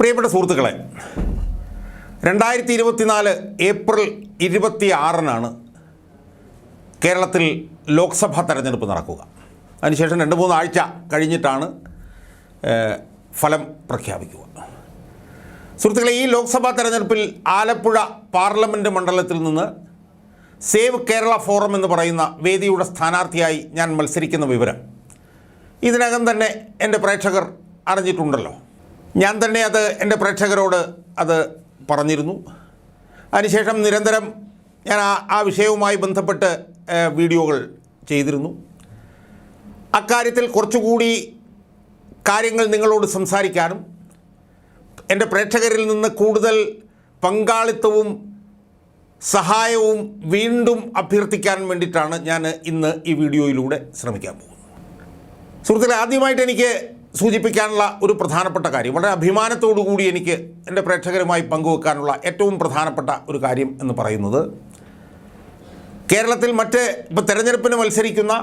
പ്രിയപ്പെട്ട സുഹൃത്തുക്കളെ, 2024 ഏപ്രിൽ 26-നാണ് കേരളത്തിൽ ലോക്സഭാ തെരഞ്ഞെടുപ്പ് നടക്കുക. അതിനുശേഷം 2-3 ആഴ്ച കഴിഞ്ഞിട്ടാണ് ഫലം പ്രഖ്യാപിക്കുക. സുഹൃത്തുക്കളെ, ഈ ലോക്സഭാ തെരഞ്ഞെടുപ്പിൽ ആലപ്പുഴ പാർലമെൻറ്റ് മണ്ഡലത്തിൽ നിന്ന് സേവ് കേരള ഫോറം എന്ന് പറയുന്ന വേദിയുടെ സ്ഥാനാർത്ഥിയായി ഞാൻ മത്സരിക്കുന്ന വിവരം ഇതിനകം തന്നെ എൻ്റെ പ്രേക്ഷകർ അറിഞ്ഞിട്ടുണ്ടല്ലോ. ഞാൻ തന്നെ അത് എൻ്റെ പ്രേക്ഷകരോട് അത് പറഞ്ഞിരുന്നു. അതിനുശേഷം നിരന്തരം ഞാൻ ആ വിഷയവുമായി ബന്ധപ്പെട്ട് വീഡിയോകൾ ചെയ്തിരുന്നു. അക്കാര്യത്തിൽ കുറച്ചുകൂടി കാര്യങ്ങൾ നിങ്ങളോട് സംസാരിക്കാനും എൻ്റെ പ്രേക്ഷകരിൽ നിന്ന് കൂടുതൽ പങ്കാളിത്തവും സഹായവും വീണ്ടും അഭ്യർത്ഥിക്കാൻ വേണ്ടിയിട്ടാണ് ഞാൻ ഇന്ന് ഈ വീഡിയോയിലൂടെ ശ്രമിക്കാൻ പോകുന്നത്. സുഹൃത്തുക്കളെ, ആദ്യമായിട്ട് എനിക്ക് സൂചിപ്പിക്കാനുള്ള ഒരു പ്രധാനപ്പെട്ട കാര്യം, വളരെ അഭിമാനത്തോടു കൂടി എനിക്ക് എൻ്റെ പ്രേക്ഷകരുമായി പങ്കുവെക്കാനുള്ള ഏറ്റവും പ്രധാനപ്പെട്ട ഒരു കാര്യം എന്ന് പറയുന്നത്, കേരളത്തിൽ ഇപ്പോൾ തെരഞ്ഞെടുപ്പിന് മത്സരിക്കുന്ന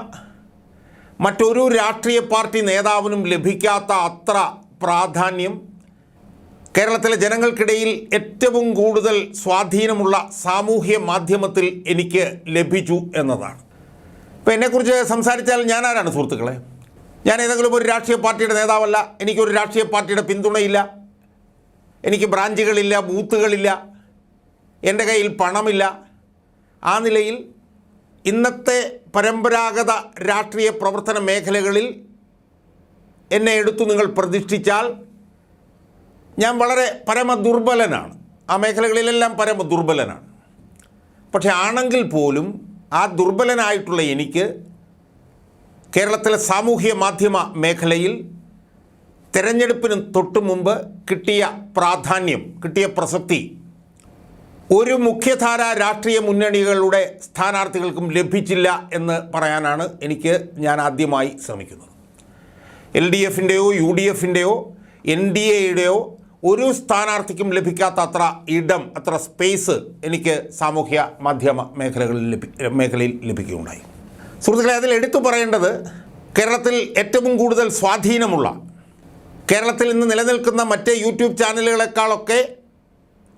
മറ്റൊരു രാഷ്ട്രീയ പാർട്ടി നേതാവിനും ലഭിക്കാത്ത അത്ര പ്രാധാന്യം കേരളത്തിലെ ജനങ്ങൾക്കിടയിൽ ഏറ്റവും കൂടുതൽ സ്വാധീനമുള്ള സാമൂഹ്യ മാധ്യമത്തിൽ എനിക്ക് ലഭിച്ചു എന്നതാണ്. ഇപ്പോൾ എന്നെക്കുറിച്ച് സംസാരിച്ചാൽ ഞാൻ ആരാണ് സുഹൃത്തുക്കളെ? ഞാൻ ഏതെങ്കിലും ഒരു രാഷ്ട്രീയ പാർട്ടിയുടെ നേതാവല്ല. എനിക്കൊരു രാഷ്ട്രീയ പാർട്ടിയുടെ പിന്തുണയില്ല. എനിക്ക് ബ്രാഞ്ചുകളില്ല, ബൂത്തുകളില്ല, എൻ്റെ കയ്യിൽ പണമില്ല. ആ നിലയിൽ ഇന്നത്തെ പരമ്പരാഗത രാഷ്ട്രീയ പ്രവർത്തന മേഖലകളിൽ എന്നെ എടുത്തു നിങ്ങൾ പ്രതിഷ്ഠിച്ചാൽ ഞാൻ വളരെ പരമദുർബലനാണ്. ആ മേഖലകളിലെല്ലാം പരമദുർബലനാണ്. പക്ഷേ ആണെങ്കിൽ പോലും ആ ദുർബലനായിട്ടുള്ള എനിക്ക് കേരളത്തിലെ സാമൂഹ്യ മാധ്യമ മേഖലയിൽ തെരഞ്ഞെടുപ്പിന് തൊട്ടു മുമ്പ് കിട്ടിയ പ്രാധാന്യം, കിട്ടിയ പ്രസക്തി ഒരു മുഖ്യധാര രാഷ്ട്രീയ മുന്നണികളുടെ സ്ഥാനാർത്ഥികൾക്കും ലഭിച്ചില്ല എന്ന് പറയാനാണ് ഞാൻ ആദ്യമായി ശ്രമിക്കുന്നത്. LDFൻ്റെയോ UDFൻ്റെയോ NDAയുടെയോ ഒരു സ്ഥാനാർത്ഥിക്കും ലഭിക്കാത്ത അത്ര ഇടം, അത്ര സ്പേസ് എനിക്ക് സാമൂഹ്യ മാധ്യമ മേഖലയിൽ ലഭിക്കുകയുണ്ടായി. സുഹൃത്തുക്കളെ, അതിൽ എടുത്തു പറയേണ്ടത്, കേരളത്തിൽ ഏറ്റവും കൂടുതൽ സ്വാധീനമുള്ള, കേരളത്തിൽ ഇന്ന് നിലനിൽക്കുന്ന മറ്റ് യൂട്യൂബ് ചാനലുകളെക്കാളൊക്കെ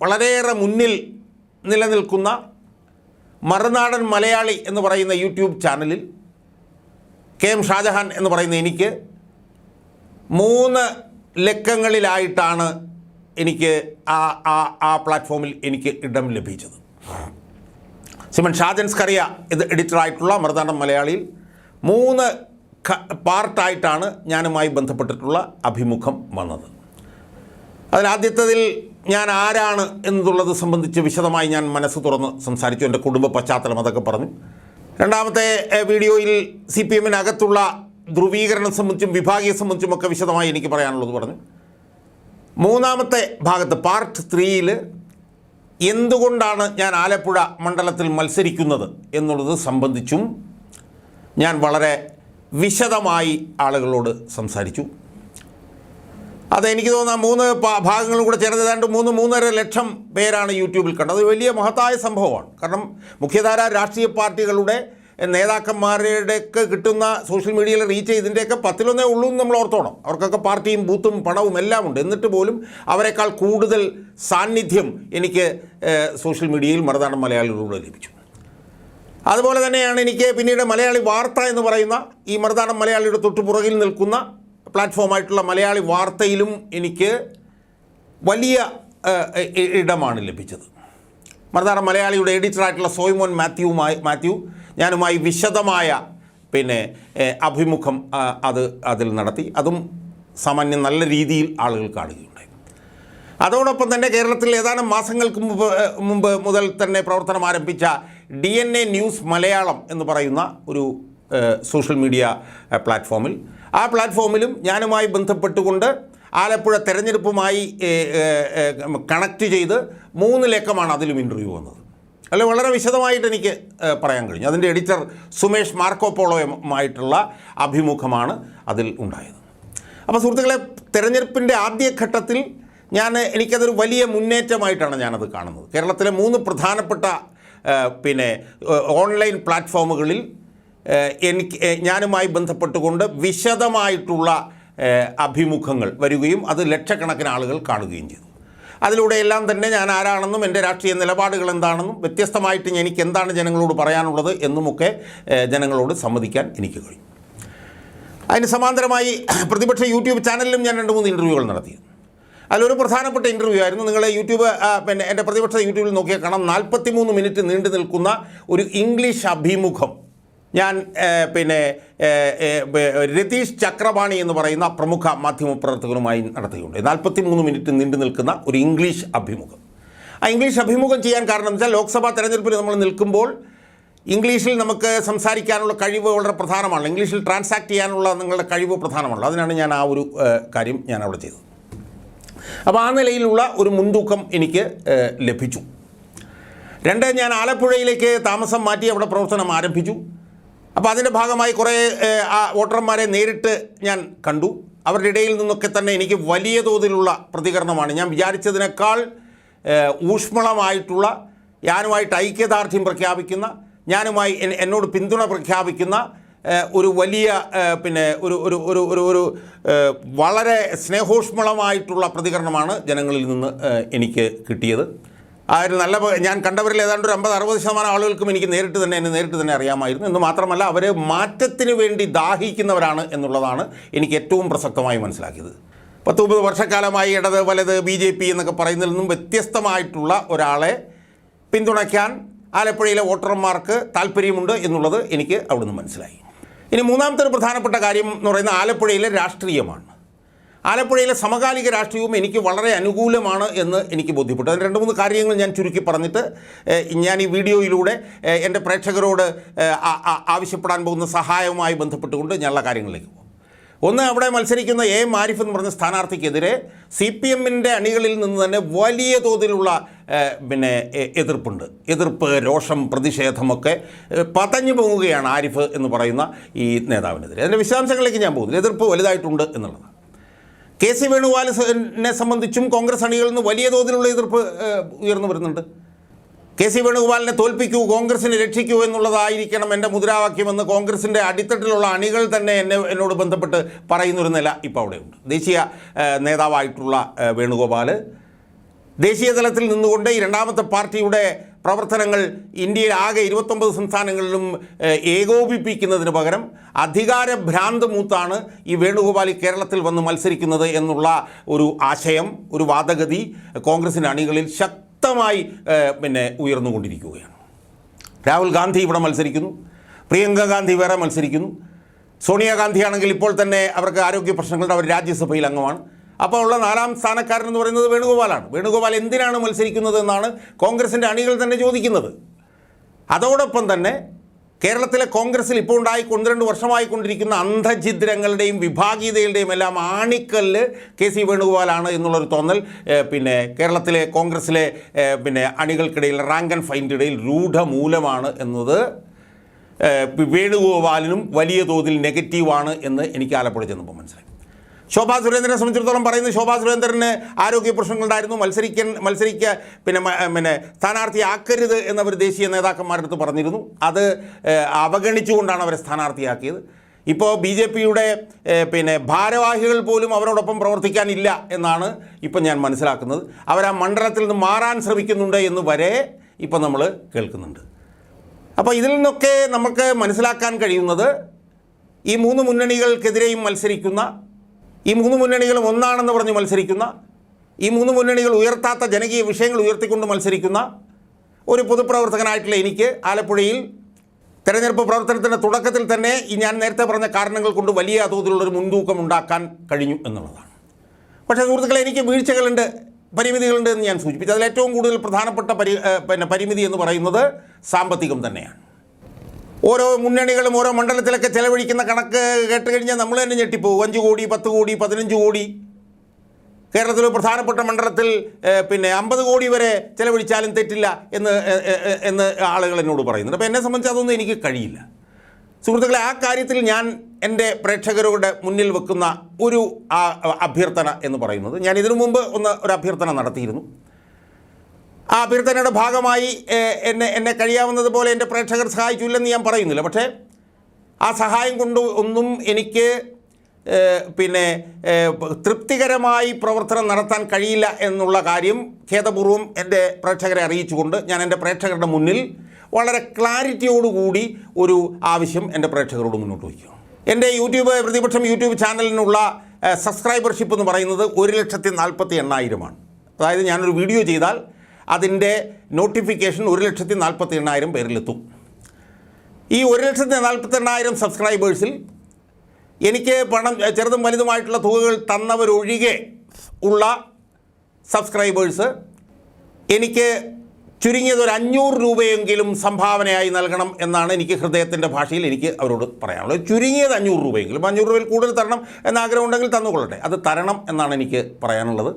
വളരെയേറെ മുന്നിൽ നിലനിൽക്കുന്ന മറുനാടൻ മലയാളി എന്ന് പറയുന്ന യൂട്യൂബ് ചാനലിൽ KM ഷാജഹാൻ എന്ന് പറയുന്ന എനിക്ക് 3 ലക്കങ്ങളിലായിട്ടാണ് എനിക്ക് ആ പ്ലാറ്റ്ഫോമിൽ എനിക്ക് ഇടം ലഭിച്ചത്. സിമൻ ഷാജൻസ്കറിയ എഡിറ്ററായിട്ടുള്ള മറുനാടൻ മലയാളിയിൽ 3 പാർട്ടായിട്ടാണ് ഞാനുമായി ബന്ധപ്പെട്ടിട്ടുള്ള അഭിമുഖം വന്നത്. അതിലാദ്യത്തതിൽ ഞാൻ ആരാണ് എന്നുള്ളത് സംബന്ധിച്ച് വിശദമായി ഞാൻ മനസ്സ് തുറന്ന് സംസാരിച്ചു. എൻ്റെ കുടുംബ പശ്ചാത്തലം അതൊക്കെ പറഞ്ഞു. രണ്ടാമത്തെ വീഡിയോയിൽ CPMനകത്തുള്ള ധ്രുവീകരണം സംബന്ധിച്ചും വിഭാഗീയ സംബന്ധിച്ചുമൊക്കെ വിശദമായി എനിക്ക് പറയാനുള്ളത് പറഞ്ഞു. മൂന്നാമത്തെ ഭാഗത്ത് പാർട്ട് 3-ൽ എന്തുകൊണ്ടാണ് ഞാൻ ആലപ്പുഴ മണ്ഡലത്തിൽ മത്സരിക്കുന്നത് എന്നുള്ളത് സംബന്ധിച്ചും ഞാൻ വളരെ വിശദമായി ആളുകളോട് സംസാരിച്ചു. അതെനിക്ക് തോന്നുന്ന 3 ഭാഗങ്ങളും കൂടെ ചേർന്ന് ഏതാണ്ട് 3-3.5 ലക്ഷം പേരാണ് യൂട്യൂബിൽ കണ്ടത്. അത് വലിയ മഹത്തായ സംഭവമാണ്. കാരണം മുഖ്യധാര രാഷ്ട്രീയ പാർട്ടികളുടെ നേതാക്കന്മാരുടെയൊക്കെ കിട്ടുന്ന സോഷ്യൽ മീഡിയയിൽ റീച്ച് ഇതിൻ്റെയൊക്കെ 10-1 ഉള്ളൂ എന്ന് നമ്മൾ ഓർത്തോണം. അവർക്കൊക്കെ പാർട്ടിയും ബൂത്തും പണവും എല്ലാം ഉണ്ട്. എന്നിട്ട് പോലും അവരെക്കാൾ കൂടുതൽ സാന്നിധ്യം എനിക്ക് സോഷ്യൽ മീഡിയയിൽ മറുനാടൻ മലയാളികളിലൂടെ ലഭിച്ചു. അതുപോലെ തന്നെയാണ് എനിക്ക് പിന്നീട് മലയാളി വാർത്ത എന്ന് പറയുന്ന ഈ മറുനാടൻ മലയാളിയുടെ തൊട്ടുപുറകിൽ നിൽക്കുന്ന പ്ലാറ്റ്ഫോമായിട്ടുള്ള മലയാളി വാർത്തയിലും എനിക്ക് വലിയ ഇടമാണ് ലഭിച്ചത്. മറുനാടൻ മലയാളിയുടെ എഡിറ്ററായിട്ടുള്ള സോയ്മോൻ മാത്യു ഞാനുമായി വിശദമായ അഭിമുഖം അതിൽ നടത്തി. അതും സാമാന്യം നല്ല രീതിയിൽ ആളുകൾ കാണുകയുണ്ടായി. അതോടൊപ്പം തന്നെ കേരളത്തിൽ ഏതാനും മാസങ്ങൾക്ക് മുമ്പ് മുതൽ തന്നെ പ്രവർത്തനം ആരംഭിച്ച DNA ന്യൂസ് മലയാളം എന്ന് പറയുന്ന ഒരു സോഷ്യൽ മീഡിയ പ്ലാറ്റ്ഫോമിലും ഞാനുമായി ബന്ധപ്പെട്ടുകൊണ്ട് ആലപ്പുഴ തെരഞ്ഞെടുപ്പുമായി കണക്റ്റ് ചെയ്ത് 3 ലക്കമാണ് അതിലും ഇൻ്റർവ്യൂ വന്നത്. അല്ല, വളരെ വിശദമായിട്ട് എനിക്ക് പറയാൻ കഴിഞ്ഞു. അതിൻ്റെ എഡിറ്റർ സുമേഷ് മാർക്കോപോളോയുമായിട്ടുള്ള അഭിമുഖമാണ് അതിൽ ഉണ്ടായത്. അപ്പോൾ സുഹൃത്തുക്കളെ, തെരഞ്ഞെടുപ്പിൻ്റെ ആദ്യഘട്ടത്തിൽ എനിക്കതൊരു വലിയ മുന്നേറ്റമായിട്ടാണ് ഞാനത് കാണുന്നത്. കേരളത്തിലെ 3 പ്രധാനപ്പെട്ട ഓൺലൈൻ പ്ലാറ്റ്ഫോമുകളിൽ ഞാനുമായി ബന്ധപ്പെട്ടുകൊണ്ട് വിശദമായിട്ടുള്ള അഭിമുഖങ്ങൾ വരികയും അത് ലക്ഷക്കണക്കിന് ആളുകൾ കാണുകയും ചെയ്തു. അതിലൂടെ എല്ലാം തന്നെ ഞാൻ ആരാണെന്നും എൻ്റെ രാഷ്ട്രീയ നിലപാടുകൾ എന്താണെന്നും വ്യത്യസ്തമായിട്ട് എനിക്ക് എന്താണ് ജനങ്ങളോട് പറയാനുള്ളത് എന്നുമൊക്കെ ജനങ്ങളോട് സമ്മതിക്കാൻ എനിക്ക് കഴിയും. അതിന് സമാന്തരമായി പ്രതിപക്ഷ യൂട്യൂബ് ചാനലിലും ഞാൻ 2-3 ഇൻ്റർവ്യൂകൾ നടത്തിയിരുന്നു. അതിലൊരു പ്രധാനപ്പെട്ട ഇൻ്റർവ്യൂ ആയിരുന്നു, നിങ്ങൾ യൂട്യൂബ് എൻ്റെ പ്രതിപക്ഷ യൂട്യൂബിൽ നോക്കിയാൽ കാണാം, 43 മിനിറ്റ് നീണ്ടു നിൽക്കുന്ന ഒരു ഇംഗ്ലീഷ് അഭിമുഖം ഞാൻ രതീഷ് ചക്രപാണി എന്ന് പറയുന്ന പ്രമുഖ മാധ്യമപ്രവർത്തകരുമായി നടത്തുകയുണ്ട്. 43 മിനിറ്റ് നീണ്ടു നിൽക്കുന്ന ഒരു ഇംഗ്ലീഷ് അഭിമുഖം. ആ ഇംഗ്ലീഷ് അഭിമുഖം ചെയ്യാൻ കാരണം വെച്ചാൽ ലോക്സഭാ തെരഞ്ഞെടുപ്പിൽ നമ്മൾ നിൽക്കുമ്പോൾ ഇംഗ്ലീഷിൽ നമുക്ക് സംസാരിക്കാനുള്ള കഴിവ് വളരെ പ്രധാനമാണ്. ഇംഗ്ലീഷിൽ ട്രാൻസാക്ട് ചെയ്യാനുള്ള നിങ്ങളുടെ കഴിവ് പ്രധാനമാണല്ലോ. അതിനാണ് ഞാൻ ആ ഒരു കാര്യം ഞാൻ അവിടെ ചെയ്തത്. അപ്പോൾ ആ നിലയിലുള്ള ഒരു മുൻതൂക്കം എനിക്ക് ലഭിച്ചു. 2, ഞാൻ ആലപ്പുഴയിലേക്ക് താമസം മാറ്റി അവിടെ പ്രവർത്തനം ആരംഭിച്ചു. അപ്പോൾ അതിൻ്റെ ഭാഗമായി കുറേ വോട്ടർമാരെ നേരിട്ട് ഞാൻ കണ്ടു. അവരുടെ ഇടയിൽ നിന്നൊക്കെ തന്നെ എനിക്ക് വലിയ തോതിലുള്ള പ്രതികരണമാണ്. ഞാൻ വിചാരിച്ചതിനേക്കാൾ ഊഷ്മളമായിട്ടുള്ള, ഞാനുമായിട്ട് ഐക്യദാർഢ്യം പ്രഖ്യാപിക്കുന്ന, ഞാനുമായി എന്നോട് പിന്തുണ പ്രഖ്യാപിക്കുന്ന ഒരു വലിയ ഒരു വളരെ സ്നേഹോഷ്മളമായിട്ടുള്ള പ്രതികരണമാണ് ജനങ്ങളിൽ നിന്ന് എനിക്ക് കിട്ടിയത്. ആ ഒരു നല്ല, ഞാൻ കണ്ടവരിൽ ഏതാണ്ട് ഒരു 50-60% ആളുകൾക്കും എന്നെ നേരിട്ട് തന്നെ അറിയാമായിരുന്നു. എന്ന് മാത്രമല്ല, അവർ മാറ്റത്തിന് വേണ്ടി ദാഹിക്കുന്നവരാണ് എന്നുള്ളതാണ് എനിക്ക് ഏറ്റവും പ്രസക്തമായി മനസ്സിലാക്കിയത്. 10-30 വർഷക്കാലമായി ഇടത് വലത് BJP എന്നൊക്കെ പറയുന്നതിൽ നിന്നും വ്യത്യസ്തമായിട്ടുള്ള ഒരാളെ പിന്തുണയ്ക്കാൻ ആലപ്പുഴയിലെ വോട്ടർമാർക്ക് താല്പര്യമുണ്ട് എന്നുള്ളത് എനിക്ക് അവിടുന്ന് മനസ്സിലായി. ഇനി മൂന്നാമത്തെ ഒരു പ്രധാനപ്പെട്ട കാര്യം എന്ന് പറയുന്നത് ആലപ്പുഴയിലെ രാഷ്ട്രീയമാണ്. ആലപ്പുഴയിലെ സമകാലിക രാഷ്ട്രീയവും എനിക്ക് വളരെ അനുകൂലമാണ് എന്ന് എനിക്ക് ബോധ്യപ്പെട്ടു. അതിന് 2-3 കാര്യങ്ങൾ ഞാൻ ചുരുക്കി പറഞ്ഞിട്ട് ഞാൻ ഈ വീഡിയോയിലൂടെ എൻ്റെ പ്രേക്ഷകരോട് ആവശ്യപ്പെടാൻ പോകുന്ന സഹായവുമായി ബന്ധപ്പെട്ടുകൊണ്ട് ഞാനുള്ള കാര്യങ്ങളിലേക്ക് പോകും. ഒന്ന്, അവിടെ മത്സരിക്കുന്ന AM ആരിഫ് എന്ന് പറഞ്ഞ സ്ഥാനാർത്ഥിക്കെതിരെ CPMൻ്റെ അണികളിൽ നിന്ന് തന്നെ വലിയ തോതിലുള്ള എതിർപ്പ്, രോഷം, പ്രതിഷേധമൊക്കെ പതഞ്ഞു പോവുകയാണ് ആരിഫ് എന്ന് പറയുന്ന ഈ നേതാവിനെതിരെ. അതിൻ്റെ വിശദാംശങ്ങളിലേക്ക് ഞാൻ പോകുന്നില്ല. എതിർപ്പ് വലുതായിട്ടുണ്ട് എന്നുള്ളതാണ്. KC വേണുഗോപാലിനെ സംബന്ധിച്ചും കോൺഗ്രസ് അണികളിൽ നിന്ന് വലിയ തോതിലുള്ള എതിർപ്പ് ഉയർന്നു വരുന്നുണ്ട്. KC വേണുഗോപാലിനെ തോൽപ്പിക്കൂ, കോൺഗ്രസിനെ രക്ഷിക്കൂ എന്നുള്ളതായിരിക്കണം എൻ്റെ മുദ്രാവാക്യമെന്ന് കോൺഗ്രസിൻ്റെ അടിത്തട്ടിലുള്ള അണികൾ തന്നെ എന്നോട് ബന്ധപ്പെട്ട് പറയുന്നൊരു നില ഇപ്പോൾ അവിടെയുണ്ട്. ദേശീയ നേതാവായിട്ടുള്ള വേണുഗോപാൽ ദേശീയ തലത്തിൽ നിന്നുകൊണ്ട് ഈ രണ്ടാമത്തെ പാർട്ടിയുടെ പ്രവർത്തനങ്ങൾ ഇന്ത്യയിൽ ആകെ 29 സംസ്ഥാനങ്ങളിലും ഏകോപിപ്പിക്കുന്നതിന് പകരം അധികാരഭ്രാന്ത് മൂത്താണ് ഈ വേണുഗോപാൽ കേരളത്തിൽ വന്ന് മത്സരിക്കുന്നത് എന്നുള്ള ഒരു ആശയം, ഒരു വാദഗതി കോൺഗ്രസിൻ്റെ അണികളിൽ ശക്തമായി ഉയർന്നുകൊണ്ടിരിക്കുകയാണ്. രാഹുൽ ഗാന്ധി ഇവിടെ മത്സരിക്കുന്നു, പ്രിയങ്ക ഗാന്ധി വേറെ മത്സരിക്കുന്നു, സോണിയാഗാന്ധിയാണെങ്കിൽ ഇപ്പോൾ തന്നെ അവർക്ക് ആരോഗ്യ പ്രശ്നങ്ങളുടെ അവർ രാജ്യസഭയിൽ അംഗമാണ്. അപ്പോൾ ഉള്ള 4ാം സ്ഥാനക്കാരൻ എന്ന് പറയുന്നത് വേണുഗോപാലാണ്. വേണുഗോപാൽ എന്തിനാണ് മത്സരിക്കുന്നത് എന്നാണ് കോൺഗ്രസിൻ്റെ അണികൾ തന്നെ ചോദിക്കുന്നത്. അതോടൊപ്പം തന്നെ കേരളത്തിലെ കോൺഗ്രസിൽ ഇപ്പോൾ 1-2 വർഷമായിക്കൊണ്ടിരിക്കുന്ന അന്ധഛിദ്രങ്ങളുടെയും വിഭാഗീയതകളുടെയും എല്ലാം ആണിക്കല്ല് KC വേണുഗോപാലാണ് എന്നുള്ളൊരു തോന്നൽ കേരളത്തിലെ കോൺഗ്രസിലെ അണികൾക്കിടയിൽ, റാങ്ക് ആൻഡ് ഫൈലിൻ്റെ ഇടയിൽ രൂഢമൂലമാണ് എന്നത് വേണുഗോപാലിനും വലിയ തോതിൽ നെഗറ്റീവാണ് എന്ന് എനിക്ക് ആലപ്പുഴ ചെന്നപ്പോൾ മനസ്സിലായി. ശോഭാ സുരേന്ദ്രനെ സംബന്ധിച്ചിടത്തോളം പറയുന്നത്, ശോഭാ സുരേന്ദ്രന് ആരോഗ്യ പ്രശ്നങ്ങളുണ്ടായിരുന്നു, സ്ഥാനാർത്ഥിയാക്കരുത് എന്നവർ ദേശീയ നേതാക്കന്മാരുടെ അടുത്ത് പറഞ്ഞിരുന്നു. അത് അവഗണിച്ചുകൊണ്ടാണ് അവരെ സ്ഥാനാർത്ഥിയാക്കിയത്. ഇപ്പോൾ BJPയുടെ ഭാരവാഹികൾ പോലും അവരോടൊപ്പം പ്രവർത്തിക്കാനില്ല എന്നാണ് ഇപ്പം ഞാൻ മനസ്സിലാക്കുന്നത്. അവർ ആ മണ്ഡലത്തിൽ നിന്ന് മാറാൻ ശ്രമിക്കുന്നുണ്ട് എന്ന് വരെ ഇപ്പം നമ്മൾ കേൾക്കുന്നുണ്ട്. അപ്പോൾ ഇതിൽ നിന്നൊക്കെ നമുക്ക് മനസ്സിലാക്കാൻ കഴിയുന്നത് ഈ 3 മുന്നണികൾക്കെതിരെയും മത്സരിക്കുന്ന, ഈ 3 മുന്നണികളും ഒന്നാണെന്ന് പറഞ്ഞ് മത്സരിക്കുന്ന, ഈ 3 മുന്നണികൾ ഉയർത്താത്ത ജനകീയ വിഷയങ്ങൾ ഉയർത്തിക്കൊണ്ട് മത്സരിക്കുന്ന ഒരു പൊതുപ്രവർത്തകനായിട്ടുള്ള എനിക്ക് ആലപ്പുഴയിൽ തെരഞ്ഞെടുപ്പ് പ്രവർത്തനത്തിൻ്റെ തുടക്കത്തിൽ തന്നെ ഈ ഞാൻ നേരത്തെ പറഞ്ഞ കാരണങ്ങൾ കൊണ്ട് വലിയ തോതിലുള്ളൊരു മുൻതൂക്കം ഉണ്ടാക്കാൻ കഴിഞ്ഞു എന്നുള്ളതാണ്. പക്ഷേ സുഹൃത്തുക്കളെ, എനിക്ക് വീഴ്ചകളുണ്ട്, പരിമിതികളുണ്ട് എന്ന് ഞാൻ സൂചിപ്പിച്ചു. അതിൽ ഏറ്റവും കൂടുതൽ പ്രധാനപ്പെട്ട പരിമിതി എന്ന് പറയുന്നത് സാമ്പത്തികം തന്നെയാണ്. ഓരോ മുന്നണികളും ഓരോ മണ്ഡലത്തിലൊക്കെ ചെലവഴിക്കുന്ന കണക്ക് കേട്ട് കഴിഞ്ഞാൽ നമ്മൾ തന്നെ ഞെട്ടിപ്പോകും. 5 കോടി, 10 കോടി, 15 കോടി. കേരളത്തിലെ പ്രധാനപ്പെട്ട മണ്ഡലത്തിൽ 50 കോടി വരെ ചെലവഴിച്ചാലും തെറ്റില്ല എന്ന് ആളുകൾ എന്നോട് പറയുന്നുണ്ട്. അപ്പോൾ എന്നെ സംബന്ധിച്ച് അതൊന്നും എനിക്ക് കഴിയില്ല. സുഹൃത്തുക്കളെ, ആ കാര്യത്തിൽ ഞാൻ എൻ്റെ പ്രേക്ഷകരുടെ മുന്നിൽ വെക്കുന്ന ഒരു അഭ്യർത്ഥന എന്ന് പറയുന്നത്, ഞാൻ ഇതിനു മുമ്പ് ഒരു അഭ്യർത്ഥന നടത്തിയിരുന്നു. ആ അഭ്യർത്ഥനയുടെ ഭാഗമായി എന്നെ കഴിയാവുന്നതുപോലെ എൻ്റെ പ്രേക്ഷകർ സഹായിച്ചില്ലെന്ന് ഞാൻ പറയുന്നില്ല. പക്ഷേ ആ സഹായം കൊണ്ട് ഒന്നും എനിക്ക് പിന്നെ തൃപ്തികരമായി പ്രവർത്തനം നടത്താൻ കഴിയില്ല എന്നുള്ള കാര്യം ഖേദപൂർവ്വം എൻ്റെ പ്രേക്ഷകരെ അറിയിച്ചുകൊണ്ട് ഞാൻ എൻ്റെ പ്രേക്ഷകരുടെ മുന്നിൽ വളരെ ക്ലാരിറ്റിയോടുകൂടി ഒരു ആവശ്യം എൻ്റെ പ്രേക്ഷകരോട് മുന്നോട്ട് വയ്ക്കും. എൻ്റെ പ്രതിപക്ഷം യൂട്യൂബ് ചാനലിനുള്ള സബ്സ്ക്രൈബർഷിപ്പ് എന്ന് പറയുന്നത് 1,48,000 അതായത് ഞാനൊരു വീഡിയോ ചെയ്താൽ അതിൻ്റെ നോട്ടിഫിക്കേഷൻ 1,48,000 പേരിലെത്തും. ഈ 1,48,000 സബ്സ്ക്രൈബേഴ്സിൽ എനിക്ക് പണം ചെറുതും വലുതുമായിട്ടുള്ള തുകകൾ തന്നവരൊഴികെ ഉള്ള സബ്സ്ക്രൈബേഴ്സ് എനിക്ക് ചുരുങ്ങിയത് ഒരു 500 രൂപയെങ്കിലും സംഭാവനയായി നൽകണം എന്നാണ് എനിക്ക് ഹൃദയത്തിൻ്റെ ഭാഷയിൽ എനിക്ക് അവരോട് പറയാനുള്ളത്. ചുരുങ്ങിയത് 500 രൂപയെങ്കിലും, 500 രൂപയിൽ കൂടുതൽ തരണം എന്ന ആഗ്രഹമുണ്ടെങ്കിൽ തന്നുകൊള്ളട്ടെ, അത് തരണം എന്നാണ് എനിക്ക് പറയാനുള്ളത്.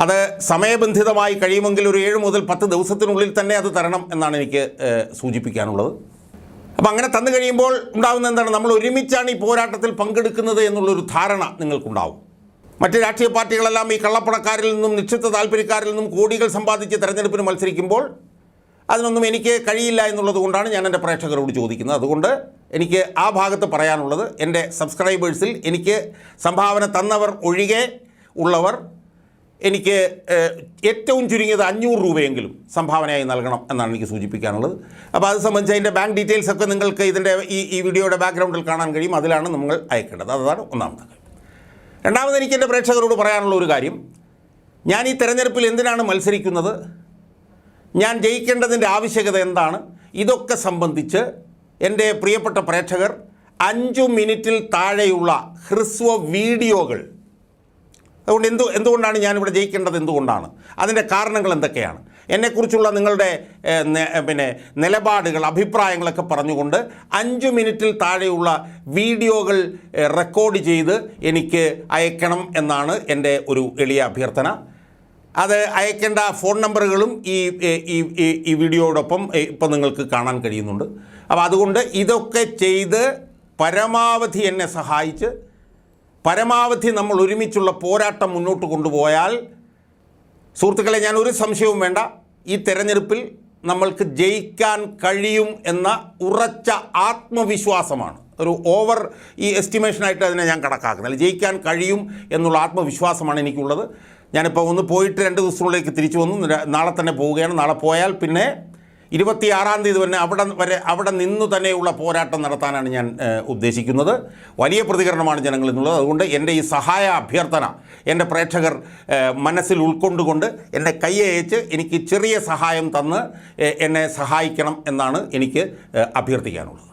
അത് സമയബന്ധിതമായി കഴിയുമെങ്കിൽ ഒരു 7 മുതൽ 10 ദിവസത്തിനുള്ളിൽ തന്നെ അത് തരണം എന്നാണ് എനിക്ക് സൂചിപ്പിക്കാനുള്ളത്. അപ്പം അങ്ങനെ തന്നു കഴിയുമ്പോൾ ഉണ്ടാകുന്ന എന്താണ്, നമ്മൾ ഒരുമിച്ചാണ് ഈ പോരാട്ടത്തിൽ പങ്കെടുക്കുന്നത് എന്നുള്ളൊരു ധാരണ നിങ്ങൾക്കുണ്ടാവും. മറ്റ് രാഷ്ട്രീയ പാർട്ടികളെല്ലാം ഈ കള്ളപ്പണക്കാരിൽ നിന്നും നിക്ഷിപ്ത താല്പര്യക്കാരിൽ നിന്നും കോടികൾ സമ്പാദിച്ച് തെരഞ്ഞെടുപ്പിന് മത്സരിക്കുമ്പോൾ അതിനൊന്നും എനിക്ക് കഴിയില്ല എന്നുള്ളത് കൊണ്ടാണ് ഞാൻ എൻ്റെ പ്രേക്ഷകരോട് ചോദിക്കുന്നത്. അതുകൊണ്ട് എനിക്ക് ആ ഭാഗത്ത് പറയാനുള്ളത്, എൻ്റെ സബ്സ്ക്രൈബേഴ്സിൽ എനിക്ക് സംഭാവന തന്നവർ ഒഴികെ ഉള്ളവർ എനിക്ക് ഏറ്റവും ചുരുങ്ങിയത് 500 രൂപയെങ്കിലും സംഭാവനയായി നൽകണം എന്നാണ് എനിക്ക് സൂചിപ്പിക്കാനുള്ളത്. അപ്പോൾ അത് സംബന്ധിച്ച് അതിൻ്റെ ബാങ്ക് ഡീറ്റെയിൽസൊക്കെ നിങ്ങൾക്ക് ഇതിൻ്റെ ഈ വീഡിയോയുടെ ബാക്ക്ഗ്രൗണ്ടിൽ കാണാൻ കഴിയും. അതിലാണ് നമ്മൾ അയക്കേണ്ടത്. അതാണ് ഒന്നാമത്തെ കാര്യം. രണ്ടാമത് എനിക്ക് എൻ്റെ പ്രേക്ഷകരോട് പറയാനുള്ള ഒരു കാര്യം, ഞാൻ ഈ തെരഞ്ഞെടുപ്പിൽ എന്തിനാണ് മത്സരിക്കുന്നത്, ഞാൻ ജയിക്കേണ്ടതിൻ്റെ ആവശ്യകത എന്താണ്, ഇതൊക്കെ സംബന്ധിച്ച് എൻ്റെ പ്രിയപ്പെട്ട പ്രേക്ഷകർ 5 മിനിറ്റിൽ താഴെയുള്ള ഹ്രസ്വ വീഡിയോകൾ, അതുകൊണ്ട് എന്തുകൊണ്ടാണ് ഞാനിവിടെ ജയിക്കേണ്ടത്, എന്തുകൊണ്ടാണ്, അതിൻ്റെ കാരണങ്ങൾ എന്തൊക്കെയാണ്, എന്നെക്കുറിച്ചുള്ള നിങ്ങളുടെ നിലപാടുകൾ, അഭിപ്രായങ്ങളൊക്കെ പറഞ്ഞുകൊണ്ട് 5 മിനിറ്റിൽ താഴെയുള്ള വീഡിയോകൾ റെക്കോർഡ് ചെയ്ത് എനിക്ക് അയക്കണം എന്നാണ് എൻ്റെ ഒരു എളിയ അഭ്യർത്ഥന. അത് അയക്കേണ്ട ഫോൺ നമ്പറുകളും ഈ വീഡിയോയോടൊപ്പം ഇപ്പം നിങ്ങൾക്ക് കാണാൻ കഴിയുന്നുണ്ട്. അപ്പോൾ അതുകൊണ്ട് ഇതൊക്കെ ചെയ്ത് പരമാവധി എന്നെ സഹായിച്ച് പരമാവധി നമ്മൾ ഒരുമിച്ചുള്ള പോരാട്ടം മുന്നോട്ട് കൊണ്ടുപോയാൽ, സുഹൃത്തുക്കളെ, ഞാൻ ഒരു സംശയവും വേണ്ട, ഈ തെരഞ്ഞെടുപ്പിൽ നമ്മൾക്ക് ജയിക്കാൻ കഴിയും എന്ന ഉറച്ച ആത്മവിശ്വാസമാണ്. ഒരു ഓവർ എസ്റ്റിമേഷനായിട്ട് അതിനെ ഞാൻ കണക്കാക്കുന്നില്ല. ജയിക്കാൻ കഴിയും എന്നുള്ള ആത്മവിശ്വാസമാണ് എനിക്കുള്ളത്. ഞാനിപ്പോൾ ഒന്ന് പോയിട്ട് 2 ദിവസത്തിനുള്ളിലേക്ക് തിരിച്ചു വന്നു. നാളെ തന്നെ പോവുകയാണ്. നാളെ പോയാൽ പിന്നെ 26-ാം തീയതി തന്നെ അവിടെ നിന്നു തന്നെയുള്ള പോരാട്ടം നടത്താനാണ് ഞാൻ ഉദ്ദേശിക്കുന്നത്. വലിയ പ്രതികരണമാണ് ജനങ്ങളിൽ നിന്നുള്ളത്. അതുകൊണ്ട് എൻ്റെ ഈ സഹായ അഭ്യർത്ഥന എൻ്റെ പ്രേക്ഷകർ മനസ്സിൽ ഉൾക്കൊണ്ടുകൊണ്ട് എന്നെ കൈയയച്ച് എനിക്ക് ചെറിയ സഹായം തന്ന് എന്നെ സഹായിക്കണം എന്നാണ് എനിക്ക് അഭ്യർത്ഥിക്കാനുള്ളത്.